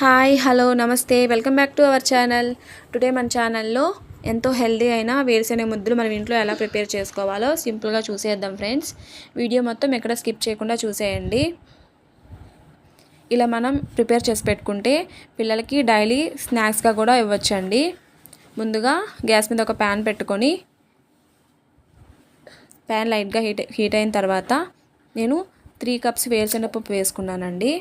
Hi hello నమస్తే welcome back to our channel. Today మన ఛానల్లో ఎంతో హెల్దీ అయిన వేరుశెనగ ముద్దలు మనం ఇంట్లో ఎలా ప్రిపేర్ చేసుకోవాలో సింపుల్గా చూసేద్దాం ఫ్రెండ్స్. వీడియో మొత్తం ఎక్కడ స్కిప్ చేయకుండా చూసేయండి. ఇలా మనం ప్రిపేర్ చేసి పెట్టుకుంటే పిల్లలకి డైలీ స్నాక్స్గా కూడా ఇవ్వచ్చండి. ముందుగా గ్యాస్ మీద ఒక ప్యాన్ పెట్టుకొని ప్యాన్ లైట్గా హీట్ అయిన తర్వాత నేను 3 కప్స్ వేరుశెనగ పప్పు వేసుకున్నానండి.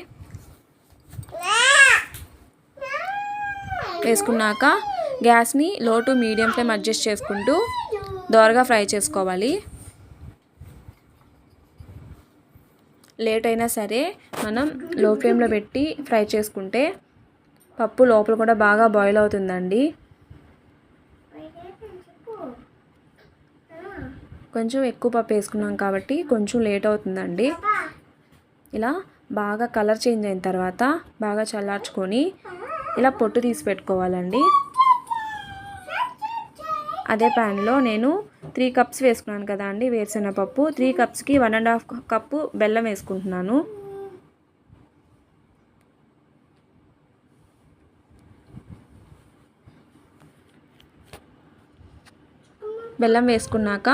వేసుకున్నాక గ్యాస్ని లో టు మీడియం ఫ్లేమ్ అడ్జస్ట్ చేసుకుంటూ దోరగా ఫ్రై చేసుకోవాలి. లేట్ అయినా సరే మనం లో ఫ్లేమ్లో పెట్టి ఫ్రై చేసుకుంటే పప్పు లోపల కూడా బాగా బాయిల్ అవుతుందండి. కొంచెం ఎక్కువ పప్పు వేసుకున్నాం కాబట్టి కొంచెం లేట్ అవుతుందండి. ఇలా బాగా కలర్ చేంజ్ అయిన తర్వాత బాగా చల్లార్చుకొని ఇలా పొట్టు తీసి పెట్టుకోవాలండి. అదే ప్యాన్లో నేను 3 కప్స్ వేసుకున్నాను కదా అండి వేరుశెనగపప్పు. 3 కప్స్కి 1.5 కప్పు బెల్లం వేసుకుంటున్నాను. బెల్లం వేసుకున్నాక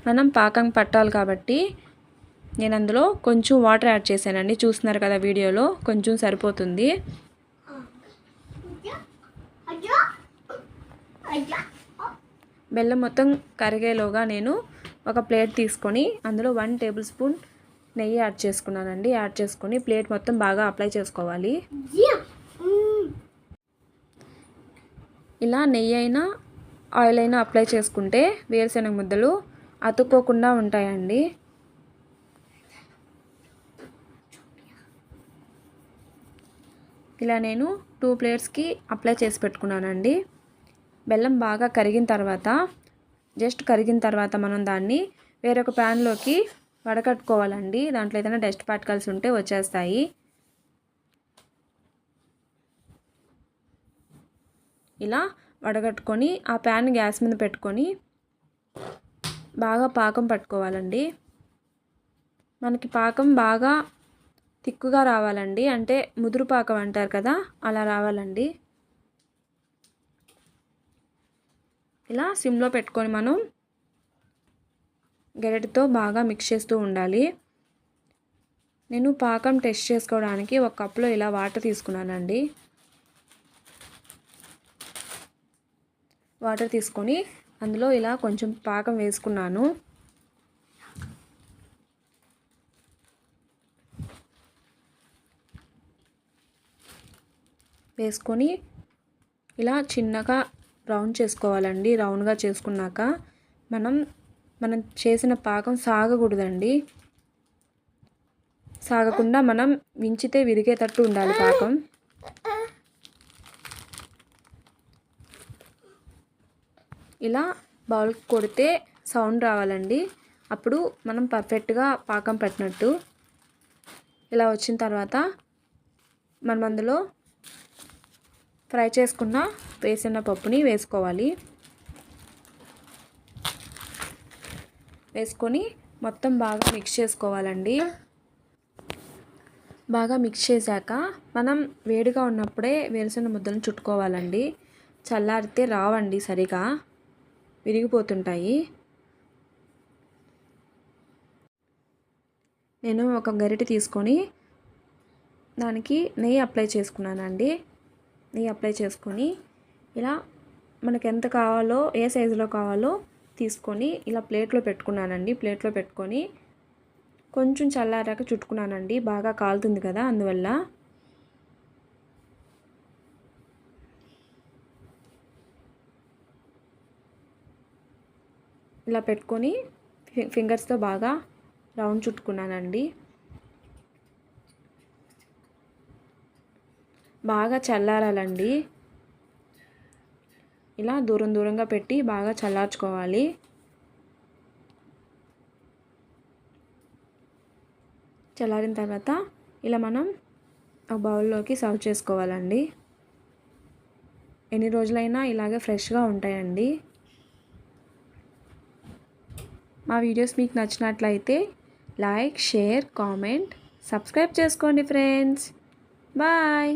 మనం పాకం పట్టాలి కాబట్టి నేను అందులో కొంచెం వాటర్ యాడ్ చేశానండి. చూస్తున్నారు కదా వీడియోలో, కొంచెం సరిపోతుంది. బెల్లం మొత్తం కరిగేలోగా నేను ఒక ప్లేట్ తీసుకొని అందులో 1 టేబుల్ స్పూన్ నెయ్యి యాడ్ చేసుకున్నానండి. యాడ్ చేసుకొని ప్లేట్ మొత్తం బాగా అప్లై చేసుకోవాలి. ఇలా నెయ్యి అయినా ఆయిల్ అయినా అప్లై చేసుకుంటే వేరుశెనగ ముద్దలు అతుక్కోకుండా ఉంటాయండి. ఇలా నేను 2 ప్లేట్స్కి అప్లై చేసి పెట్టుకున్నానండి. బెల్లం బాగా కరిగిన తర్వాత మనం దాన్ని వేరొక ప్యాన్లోకి వడకట్టుకోవాలండి. దాంట్లో ఏదైనా డస్ట్ పార్టికల్స్ ఉంటే వచ్చేస్తాయి. ఇలా వడగట్టుకొని ఆ ప్యాన్ గ్యాస్ మీద పెట్టుకొని బాగా పాకం పట్టుకోవాలండి. మనకి పాకం బాగా తిక్కుగా రావాలండి, అంటే ముదురు పాకం అంటారు కదా, అలా రావాలండి. ఇలా సిమ్లో పెట్టుకొని మనం గరిటెతో బాగా మిక్స్ చేస్తూ ఉండాలి. నేను పాకం టెస్ట్ చేసుకోవడానికి ఒక కప్లో ఇలా వాటర్ తీసుకున్నానండి. వాటర్ తీసుకొని అందులో ఇలా కొంచెం పాకం వేసుకున్నాను. వేసుకొని ఇలా చిన్నగా రౌండ్ చేసుకోవాలండి. రౌండ్గా చేసుకున్నాక మనం చేసిన పాకం సాగకూడదండి. సాగకుండా మనం వించితే విరిగేటట్టు ఉండాలి పాకం. ఇలా బౌల్ కొడితే సౌండ్ రావాలండి. అప్పుడు మనం పర్ఫెక్ట్గా పాకం పెట్టినట్టు. ఇలా వచ్చిన తర్వాత మనం అందులో ఫ్రై చేసుకున్న వేరుశెనగ పప్పుని వేసుకోవాలి. వేసుకొని మొత్తం బాగా మిక్స్ చేసుకోవాలండి. బాగా మిక్స్ చేశాక మనం వేడిగా ఉన్నప్పుడే వేరుశెనగ ముద్దలను చుట్టుకోవాలండి. చల్లారితే రావండి, సరిగా విరిగిపోతుంటాయి. నేను ఒక గరిటె తీసుకొని దానికి నెయ్యి అప్లై చేసుకున్నానండి. నెయ్యి అప్లై చేసుకొని ఇలా మనకు ఎంత కావాలో, ఏ సైజులో కావాలో తీసుకొని ఇలా ప్లేట్లో పెట్టుకున్నానండి. ప్లేట్లో పెట్టుకొని కొంచెం చల్లారాక చుట్టుకున్నానండి. బాగా కాలుతుంది కదా, అందువల్ల. ఇలా పెట్టుకొని ఫింగర్స్తో బాగా రౌండ్ చుట్టుకున్నానండి. బాగా చల్లారాలండి. ఇలా దూరంగా పెట్టి బాగా చల్లార్చుకోవాలి. చల్లారిన తర్వాత ఇలా మనం ఒక బౌల్లోకి సర్వ్ చేసుకోవాలండి. ఎన్ని రోజులైనా ఇలాగే ఫ్రెష్గా ఉంటాయండి. మా వీడియోస్ మీకు నచ్చినట్లయితే లైక్, షేర్, కామెంట్, సబ్స్క్రైబ్ చేసుకోండి ఫ్రెండ్స్. బాయ్.